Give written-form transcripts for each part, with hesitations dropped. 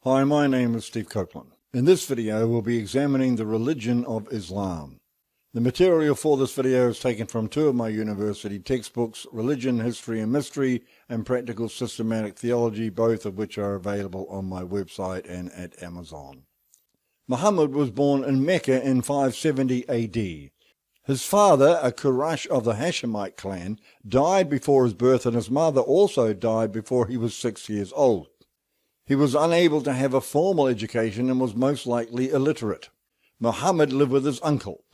Hi, my name is Steve Copeland. In this video, we'll be examining the religion of Islam. The material for this video is taken from two of my university textbooks, Religion, History and Mystery, and Practical Systematic Theology, both of which are available on my website and at Amazon. Muhammad was born in Mecca in 570 AD. His father, a Quraysh of the Hashemite clan, died before his birth, and his mother also died before he was 6 years old. He was unable to have a formal education and was most likely illiterate. Mohamed lived with his uncle.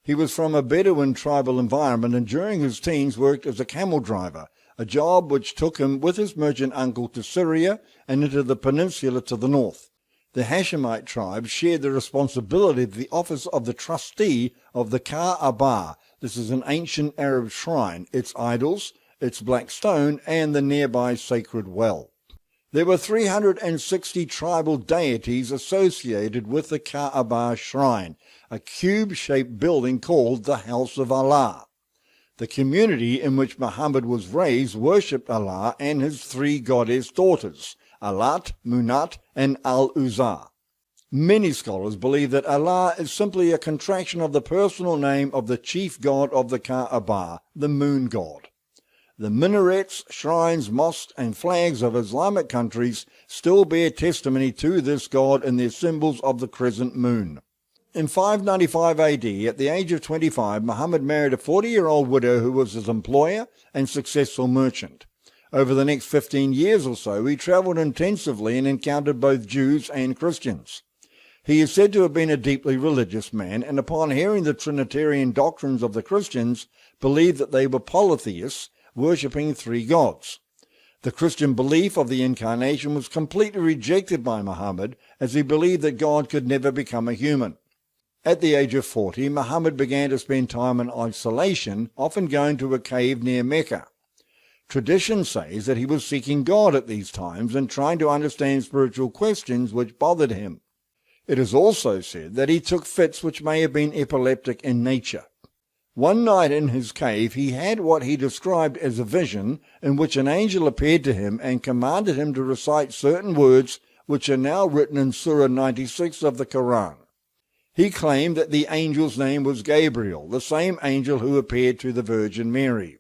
He was from a Bedouin tribal environment and during his teens worked as a camel driver, a job which took him with his merchant uncle to Syria and into the peninsula to the north. The Hashemite tribe shared the responsibility of the office of the trustee of the Kaaba. This is an ancient Arab shrine, its idols, its black stone, and the nearby sacred well. There were 360 tribal deities associated with the Kaaba shrine, a cube-shaped building called the House of Allah. The community in which Muhammad was raised worshipped Allah and his three goddess daughters, Alat, Munat, and Al-Uzza. Many scholars believe that Allah is simply a contraction of the personal name of the chief god of the Kaaba, the moon god. The minarets, shrines, mosques, and flags of Islamic countries still bear testimony to this god in their symbols of the crescent moon. In 595 AD, at the age of 25, Muhammad married a 40-year-old widow who was his employer and successful merchant. Over the next 15 years or so, he traveled intensively and encountered both Jews and Christians. He is said to have been a deeply religious man, and upon hearing the Trinitarian doctrines of the Christians, believed that they were polytheists, worshipping three gods. The Christian belief of the incarnation was completely rejected by Muhammad, as he believed that God could never become a human. At the age of 40, Muhammad began to spend time in isolation, often going to a cave near Mecca. Tradition says that he was seeking God at these times and trying to understand spiritual questions which bothered him. It is also said that he took fits which may have been epileptic in nature. One night in his cave he had what he described as a vision in which an angel appeared to him and commanded him to recite certain words which are now written in Surah 96 of the Quran. He claimed that the angel's name was Gabriel, the same angel who appeared to the Virgin Mary.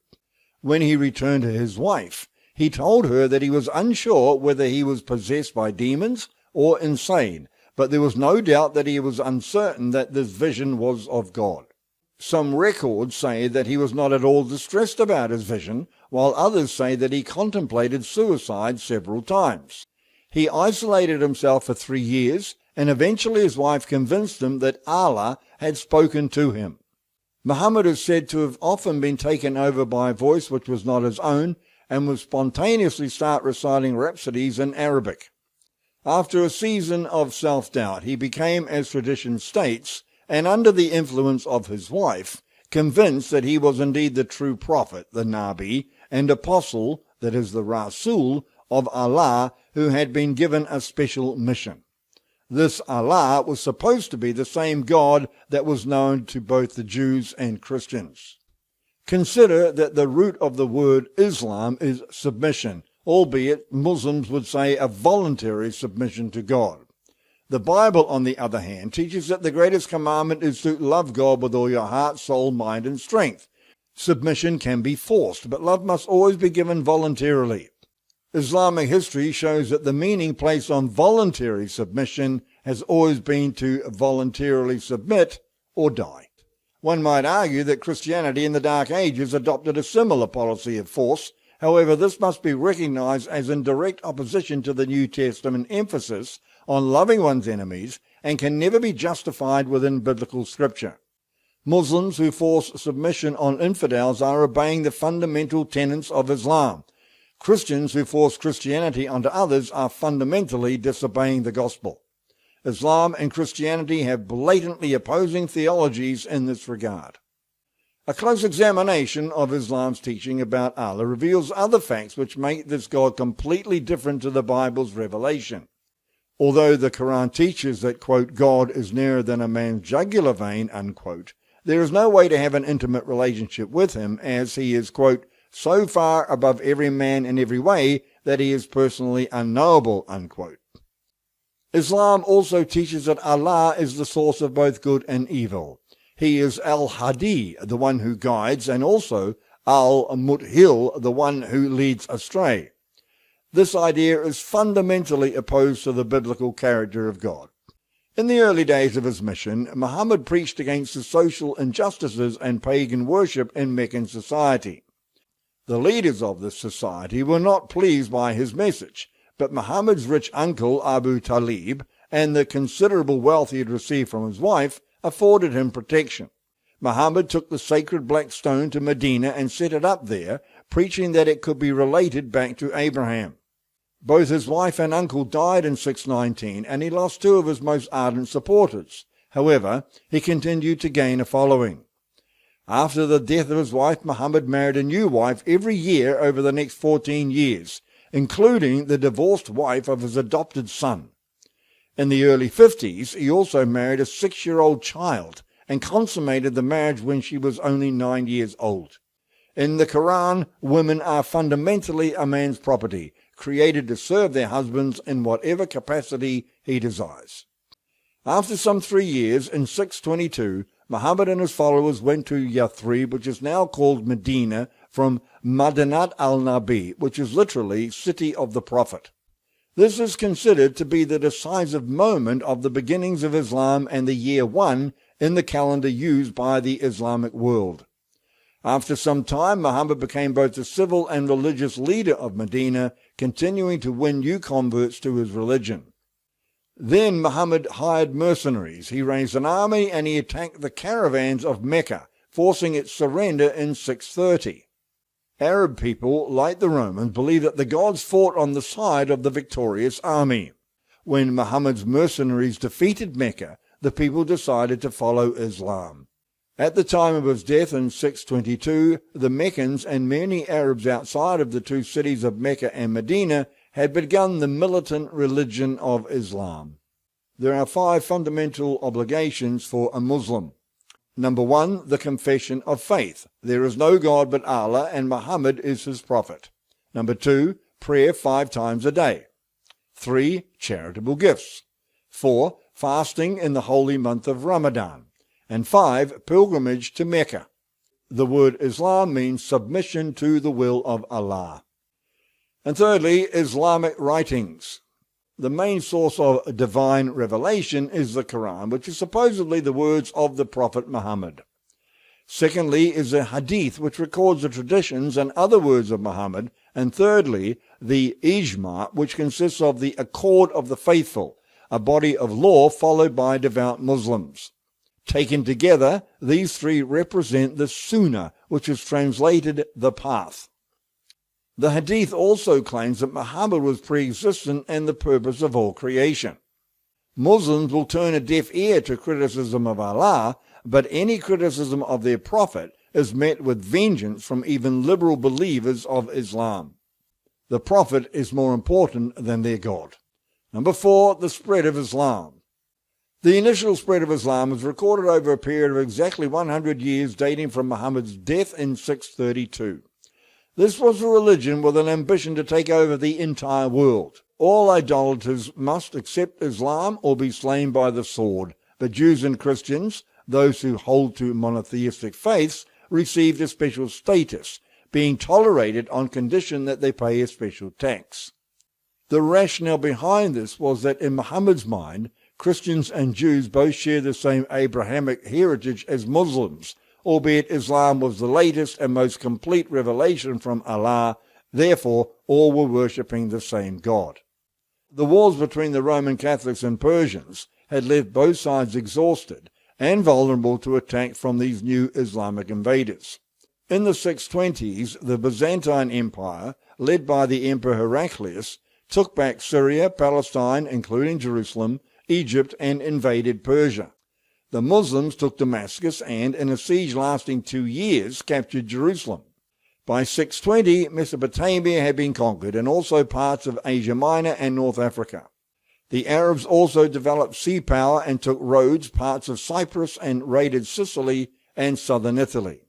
When he returned to his wife, he told her that he was unsure whether he was possessed by demons or insane, but there was no doubt that he was uncertain that this vision was of God. Some records say that he was not at all distressed about his vision, while others say that he contemplated suicide several times. He isolated himself for 3 years, and eventually his wife convinced him that Allah had spoken to him. Muhammad is said to have often been taken over by a voice which was not his own, and would spontaneously start reciting rhapsodies in Arabic. After a season of self-doubt, he became, as tradition states, and under the influence of his wife, convinced that he was indeed the true prophet, the Nabi, and apostle, that is the Rasul, of Allah, who had been given a special mission. This Allah was supposed to be the same God that was known to both the Jews and Christians. Consider that the root of the word Islam is submission, albeit Muslims would say a voluntary submission to God. The Bible, on the other hand, teaches that the greatest commandment is to love God with all your heart, soul, mind, and strength. Submission can be forced, but love must always be given voluntarily. Islamic history shows that the meaning placed on voluntary submission has always been to voluntarily submit or die. One might argue that Christianity in the Dark Ages adopted a similar policy of force. However, this must be recognized as in direct opposition to the New Testament emphasis on loving one's enemies and can never be justified within biblical scripture. Muslims who force submission on infidels are obeying the fundamental tenets of Islam. Christians who force Christianity onto others are fundamentally disobeying the gospel. Islam and Christianity have blatantly opposing theologies in this regard. A close examination of Islam's teaching about Allah reveals other facts which make this God completely different to the Bible's revelation. Although the Quran teaches that, quote, God is nearer than a man's jugular vein, unquote, there is no way to have an intimate relationship with him, as he is, quote, so far above every man in every way that he is personally unknowable, unquote. Islam also teaches that Allah is the source of both good and evil. He is Al-Hadi, the one who guides, and also Al-Mudhil, the one who leads astray. This idea is fundamentally opposed to the biblical character of God. In the early days of his mission, Muhammad preached against the social injustices and pagan worship in Meccan society. The leaders of this society were not pleased by his message, but Muhammad's rich uncle Abu Talib and the considerable wealth he had received from his wife afforded him protection. Muhammad took the sacred black stone to Medina and set it up there, preaching that it could be related back to Abraham. Both his wife and uncle died in 619, and he lost two of his most ardent supporters. However, he continued to gain a following. After the death of his wife, Muhammad married a new wife every year over the next 14 years, including the divorced wife of his adopted son. In the early 50s, he also married a 6-year-old child and consummated the marriage when she was only 9 years old. In the Quran, women are fundamentally a man's property, created to serve their husbands in whatever capacity he desires. After some 3 years, in 622, Muhammad and his followers went to Yathrib, which is now called Medina, from Madinat al-Nabi, which is literally City of the Prophet. This is considered to be the decisive moment of the beginnings of Islam and the year 1 in the calendar used by the Islamic world. After some time, Muhammad became both the civil and religious leader of Medina, continuing to win new converts to his religion. Then Muhammad hired mercenaries. He raised an army and he attacked the caravans of Mecca, forcing its surrender in 630. Arab people, like the Romans, believed that the gods fought on the side of the victorious army. When Muhammad's mercenaries defeated Mecca, the people decided to follow Islam. At the time of his death in 622, the Meccans and many Arabs outside of the two cities of Mecca and Medina had begun the militant religion of Islam. There are 5 fundamental obligations for a Muslim. Number 1, the confession of faith. There is no God but Allah, and Muhammad is his prophet. Number 2, prayer 5 times a day. 3, charitable gifts. 4, fasting in the holy month of Ramadan. And 5, pilgrimage to Mecca. The word Islam means submission to the will of Allah. And thirdly, Islamic Writings. The main source of divine revelation is the Quran, which is supposedly the words of the Prophet Muhammad. Secondly is the Hadith, which records the traditions and other words of Muhammad. And thirdly, the Ijma, which consists of the Accord of the Faithful, a body of law followed by devout Muslims. Taken together, these 3 represent the Sunnah, which is translated the path. The Hadith also claims that Muhammad was pre-existent and the purpose of all creation. Muslims will turn a deaf ear to criticism of Allah, but any criticism of their prophet is met with vengeance from even liberal believers of Islam. The prophet is more important than their God. Number 4, the spread of Islam. The initial spread of Islam was recorded over a period of exactly 100 years, dating from Muhammad's death in 632. This was a religion with an ambition to take over the entire world. All idolaters must accept Islam or be slain by the sword, but Jews and Christians, those who hold to monotheistic faiths, received a special status, being tolerated on condition that they pay a special tax. The rationale behind this was that in Muhammad's mind, Christians and Jews both share the same Abrahamic heritage as Muslims, albeit Islam was the latest and most complete revelation from Allah. Therefore, all were worshipping the same God. The wars between the Roman Catholics and Persians had left both sides exhausted and vulnerable to attack from these new Islamic invaders. In the 620s, the Byzantine Empire, led by the Emperor Heraclius, took back Syria, Palestine, including Jerusalem, Egypt, and invaded Persia. The Muslims took Damascus and, in a siege lasting 2 years, captured Jerusalem. By 620, Mesopotamia had been conquered, and also parts of Asia Minor and North Africa. The Arabs also developed sea power and took Rhodes, parts of Cyprus, and raided Sicily and southern Italy.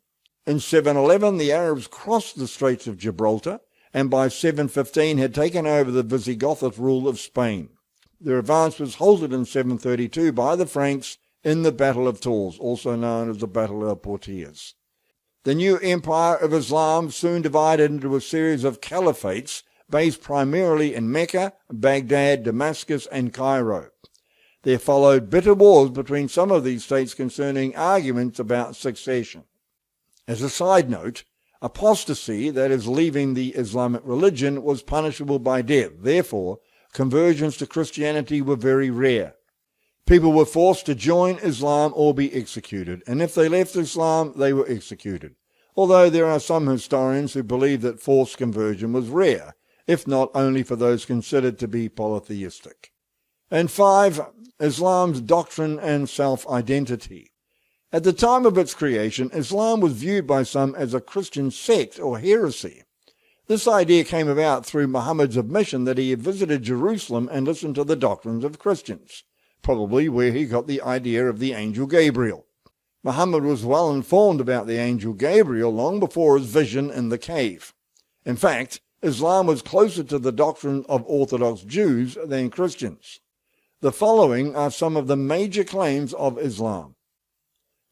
In 711, the Arabs crossed the Straits of Gibraltar, and by 715 had taken over the Visigothic rule of Spain. Their advance was halted in 732 by the Franks in the Battle of Tours, also known as the Battle of Poitiers. The new empire of Islam soon divided into a series of caliphates based primarily in Mecca, Baghdad, Damascus, and Cairo. There followed bitter wars between some of these states concerning arguments about succession. As a side note, apostasy, that is leaving the Islamic religion, was punishable by death. Therefore, conversions to Christianity were very rare. People were forced to join Islam or be executed, and if they left Islam, they were executed. Although there are some historians who believe that forced conversion was rare, if not only for those considered to be polytheistic. And 5. Islam's doctrine and self-identity. At the time of its creation, Islam was viewed by some as a Christian sect or heresy. This idea came about through Mohammed's admission that he had visited Jerusalem and listened to the doctrines of Christians, probably where he got the idea of the angel Gabriel. Mohammed was well informed about the angel Gabriel long before his vision in the cave. In fact, Islam was closer to the doctrine of Orthodox Jews than Christians. The following are some of the major claims of Islam.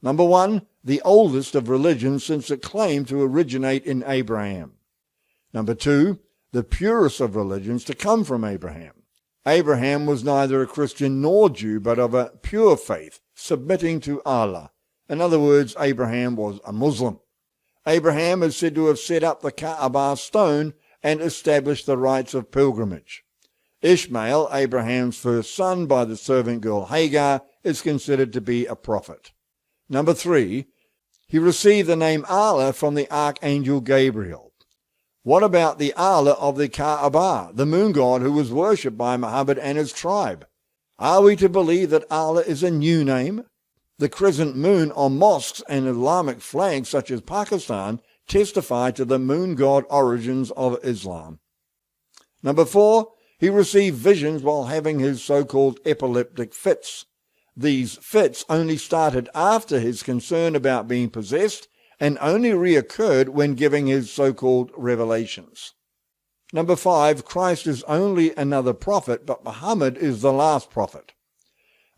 Number 1, the oldest of religions since it claimed to originate in Abraham. Number 2, the purest of religions to come from Abraham. Abraham was neither a Christian nor Jew, but of a pure faith, submitting to Allah. In other words, Abraham was a Muslim. Abraham is said to have set up the Kaaba stone and established the rites of pilgrimage. Ishmael, Abraham's first son by the servant girl Hagar, is considered to be a prophet. Number 3, he received the name Allah from the archangel Gabriel. What about the Allah of the Kaaba, the moon god who was worshipped by Mohammed and his tribe? Are we to believe that Allah is a new name? The crescent moon on mosques and Islamic flags such as Pakistan testify to the moon god origins of Islam. Number 4, he received visions while having his so-called epileptic fits. These fits only started after his concern about being possessed and only reoccurred when giving his so-called revelations. Number 5, Christ is only another prophet, but Muhammad is the last prophet.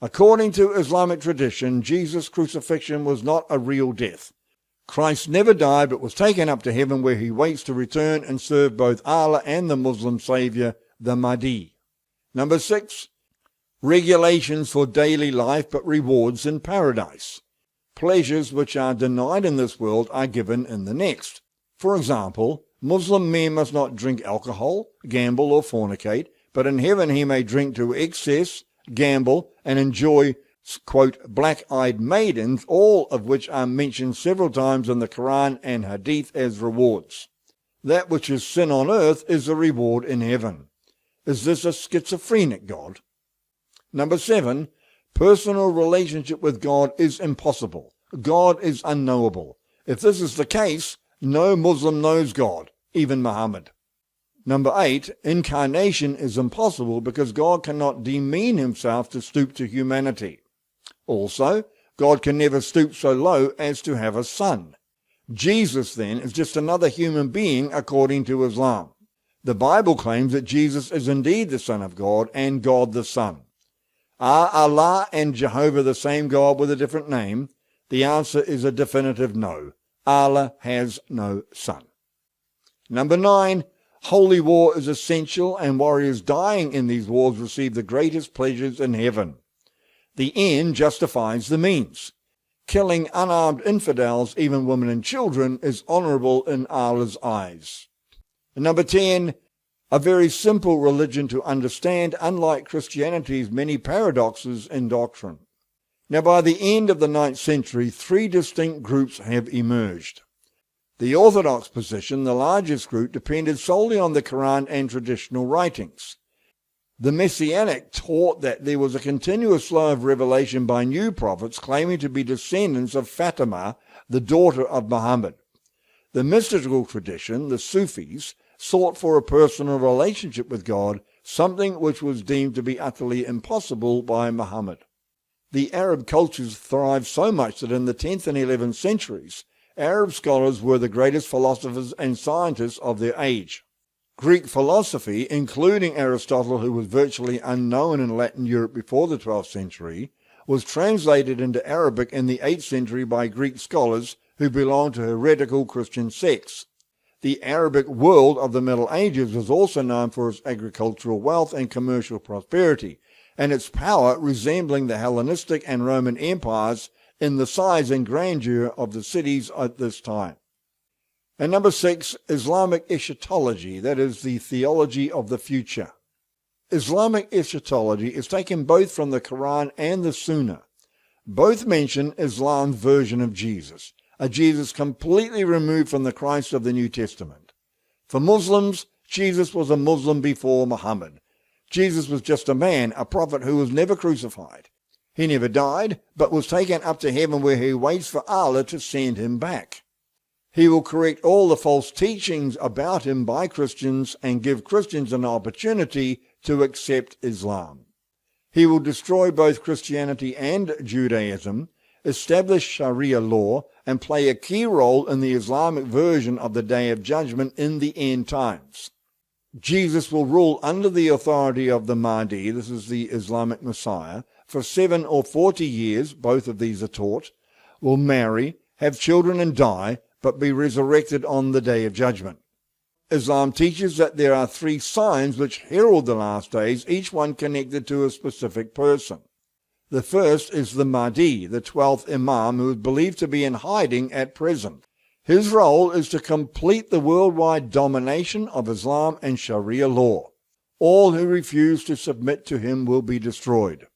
According to Islamic tradition, Jesus' crucifixion was not a real death. Christ never died but was taken up to heaven, where he waits to return and serve both Allah and the Muslim Savior, the Mahdi. Number 6, regulations for daily life but rewards in paradise. Pleasures which are denied in this world are given in the next. For example, Muslim men must not drink alcohol, gamble or fornicate, but in heaven he may drink to excess, gamble, and enjoy, quote, black-eyed maidens, all of which are mentioned several times in the Quran and Hadith as rewards. That which is sin on earth is a reward in heaven. Is this a schizophrenic God? Number 7, personal relationship with God is impossible. God is unknowable. If this is the case, no Muslim knows God, even Muhammad. Number 8, incarnation is impossible because God cannot demean himself to stoop to humanity. Also, God can never stoop so low as to have a son. Jesus, then, is just another human being according to Islam. The Bible claims that Jesus is indeed the Son of God and God the Son. Are Allah and Jehovah the same God with a different name? The answer is a definitive no. Allah has no son. Number 9, holy war is essential, and warriors dying in these wars receive the greatest pleasures in heaven. The end justifies the means. Killing unarmed infidels, even women and children, is honorable in Allah's eyes. And number 10, a very simple religion to understand, unlike Christianity's many paradoxes in doctrine. Now, by the end of the 9th century, 3 distinct groups have emerged. The Orthodox position, the largest group, depended solely on the Quran and traditional writings. The Messianic taught that there was a continuous flow of revelation by new prophets claiming to be descendants of Fatima, the daughter of Mohammed. The mystical tradition, the Sufis, sought for a personal relationship with God, something which was deemed to be utterly impossible by Muhammad. The Arab cultures thrived so much that in the 10th and 11th centuries, Arab scholars were the greatest philosophers and scientists of their age. Greek philosophy, including Aristotle, who was virtually unknown in Latin Europe before the 12th century, was translated into Arabic in the 8th century by Greek scholars who belonged to heretical Christian sects. The Arabic world of the Middle Ages was also known for its agricultural wealth and commercial prosperity, and its power resembling the Hellenistic and Roman empires in the size and grandeur of the cities at this time. And number 6, Islamic Eschatology, that is the theology of the future. Islamic Eschatology is taken both from the Quran and the Sunnah. Both mention Islam's version of Jesus, a Jesus completely removed from the Christ of the New Testament. For Muslims, Jesus was a Muslim before Mohamed. Jesus was just a man, a prophet who was never crucified. He never died, but was taken up to heaven where he waits for Allah to send him back. He will correct all the false teachings about him by Christians and give Christians an opportunity to accept Islam. He will destroy both Christianity and Judaism, establish Sharia law, and play a key role in the Islamic version of the Day of Judgment in the end times. Jesus will rule under the authority of the Mahdi, this is the Islamic Messiah, for 7 or 40 years, both of these are taught, will marry, have children and die, but be resurrected on the Day of Judgment. Islam teaches that there are 3 signs which herald the last days, each one connected to a specific person. The first is the Mahdi, the 12th Imam, who is believed to be in hiding at present. His role is to complete the worldwide domination of Islam and Sharia law. All who refuse to submit to him will be destroyed.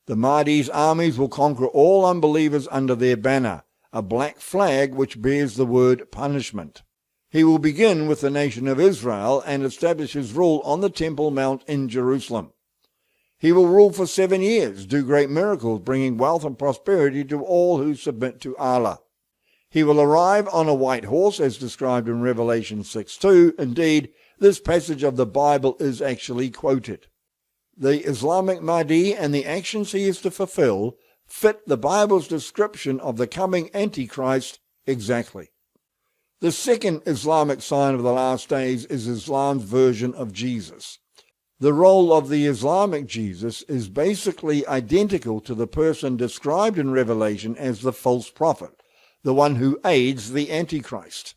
The Mahdi's armies will conquer all unbelievers under their banner, a black flag which bears the word punishment. He will begin with the nation of Israel and establish his rule on the Temple Mount in Jerusalem. He will rule for 7 years, do great miracles, bringing wealth and prosperity to all who submit to Allah. He will arrive on a white horse, as described in Revelation 6:2. Indeed, this passage of the Bible is actually quoted. The Islamic Mahdi and the actions he is to fulfill fit the Bible's description of the coming Antichrist exactly. The second Islamic sign of the last days is Islam's version of Jesus. The role of the Islamic Jesus is basically identical to the person described in Revelation as the false prophet, the one who aids the Antichrist.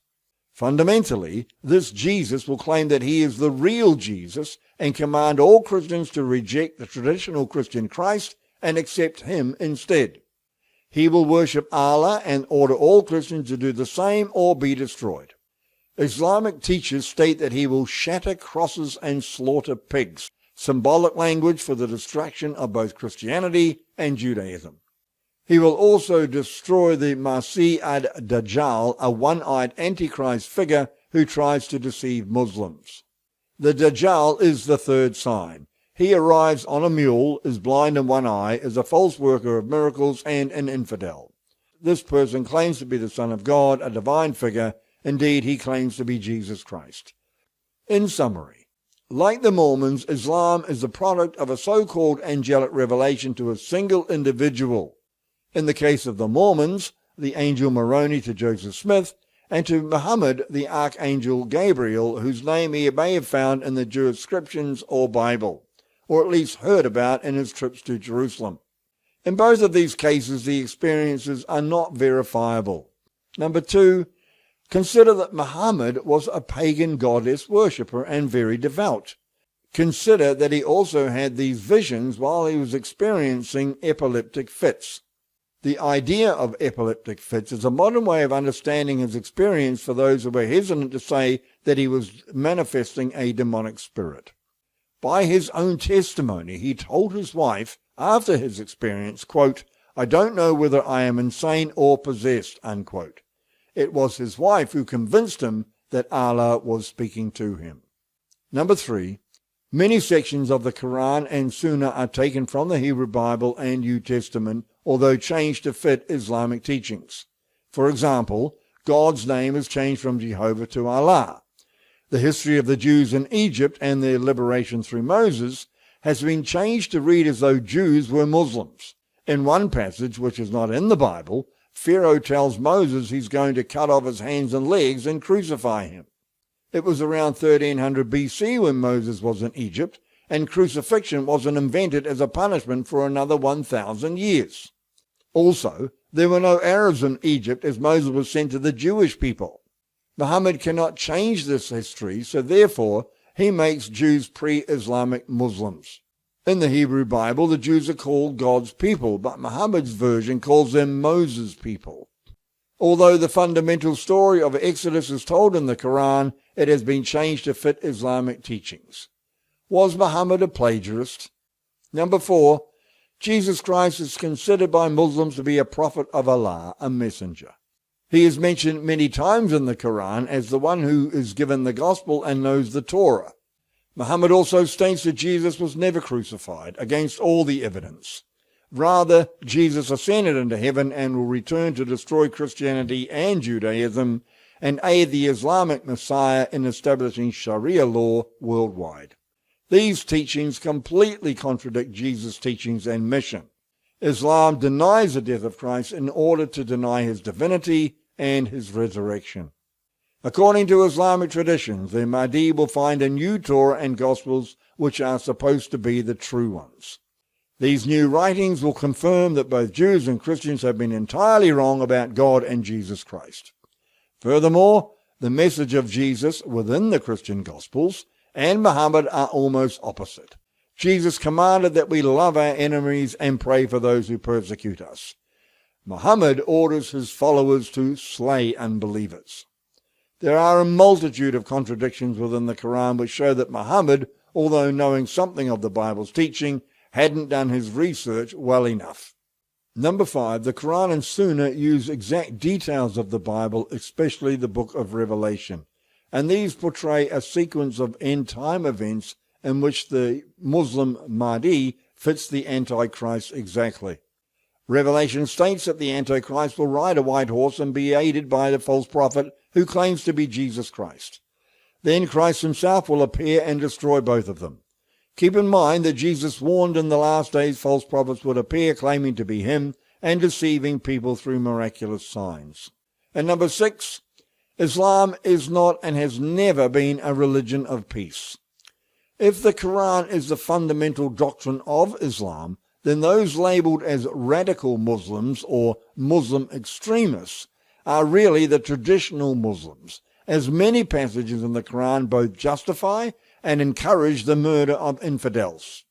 Fundamentally, this Jesus will claim that he is the real Jesus and command all Christians to reject the traditional Christian Christ and accept him instead. He will worship Allah and order all Christians to do the same or be destroyed. Islamic teachers state that he will shatter crosses and slaughter pigs, symbolic language for the destruction of both Christianity and Judaism. He will also destroy the Masih ad-Dajjal, a one-eyed Antichrist figure who tries to deceive Muslims. The Dajjal is the third sign. He arrives on a mule, is blind in one eye, is a false worker of miracles, and an infidel. This person claims to be the Son of God, a divine figure. Indeed, he claims to be Jesus Christ. In summary, like the Mormons, Islam is the product of a so-called angelic revelation to a single individual. In the case of the Mormons, the angel Moroni to Joseph Smith, and to Muhammad, the archangel Gabriel, whose name he may have found in the Jewish scriptures or Bible, or at least heard about in his trips to Jerusalem. In both of these cases, the experiences are not verifiable. Number 2, consider that Muhammad was a pagan goddess worshipper and very devout. Consider that he also had these visions while he was experiencing epileptic fits. The idea of epileptic fits is a modern way of understanding his experience for those who are hesitant to say that he was manifesting a demonic spirit. By his own testimony, he told his wife after his experience, quote, "I don't know whether I am insane or possessed," unquote. It was his wife who convinced him that Allah was speaking to him. Number 3, many sections of the Quran and Sunnah are taken from the Hebrew Bible and New Testament, although changed to fit Islamic teachings. For example, God's name is changed from Jehovah to Allah. The history of the Jews in Egypt and their liberation through Moses has been changed to read as though Jews were Muslims. In one passage, which is not in the Bible, Pharaoh tells Moses he's going to cut off his hands and legs and crucify him. It was around 1300 BC when Moses was in Egypt, and crucifixion wasn't invented as a punishment for another 1,000 years. Also, there were no Arabs in Egypt as Moses was sent to the Jewish people. Muhammad cannot change this history, so therefore he makes Jews pre-Islamic Muslims. In the Hebrew Bible, the Jews are called God's people, but Muhammad's version calls them Moses' people. Although the fundamental story of Exodus is told in the Quran, it has been changed to fit Islamic teachings. Was Muhammad a plagiarist? Number 4. Jesus Christ is considered by Muslims to be a prophet of Allah, a messenger. He is mentioned many times in the Quran as the one who is given the gospel and knows the Torah. Muhammad also states that Jesus was never crucified, against all the evidence. Rather, Jesus ascended into heaven and will return to destroy Christianity and Judaism and aid the Islamic Messiah in establishing Sharia law worldwide. These teachings completely contradict Jesus' teachings and mission. Islam denies the death of Christ in order to deny his divinity and his resurrection. According to Islamic traditions, the Mahdi will find a new Torah and Gospels which are supposed to be the true ones. These new writings will confirm that both Jews and Christians have been entirely wrong about God and Jesus Christ. Furthermore, the message of Jesus within the Christian Gospels and Muhammad are almost opposite. Jesus commanded that we love our enemies and pray for those who persecute us. Muhammad orders his followers to slay unbelievers. There are a multitude of contradictions within the Quran which show that Muhammad, although knowing something of the Bible's teaching, hadn't done his research well enough. Number 5. The Quran and Sunnah use exact details of the Bible, especially the book of Revelation, and these portray a sequence of end-time events in which the Muslim Mahdi fits the Antichrist exactly. Revelation states that the Antichrist will ride a white horse and be aided by the false prophet who claims to be Jesus Christ. Then Christ himself will appear and destroy both of them. Keep in mind that Jesus warned in the last days false prophets would appear claiming to be him and deceiving people through miraculous signs. And number 6, Islam is not and has never been a religion of peace. If the Quran is the fundamental doctrine of Islam, then those labeled as radical Muslims or Muslim extremists are really the traditional Muslims, as many passages in the Quran both justify and encourage the murder of infidels.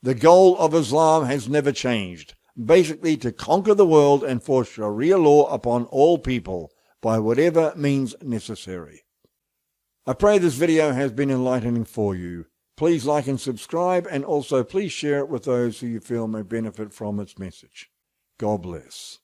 The goal of Islam has never changed, basically to conquer the world and force Sharia law upon all people by whatever means necessary. I pray this video has been enlightening for you. Please like and subscribe, and also please share it with those who you feel may benefit from its message. God bless.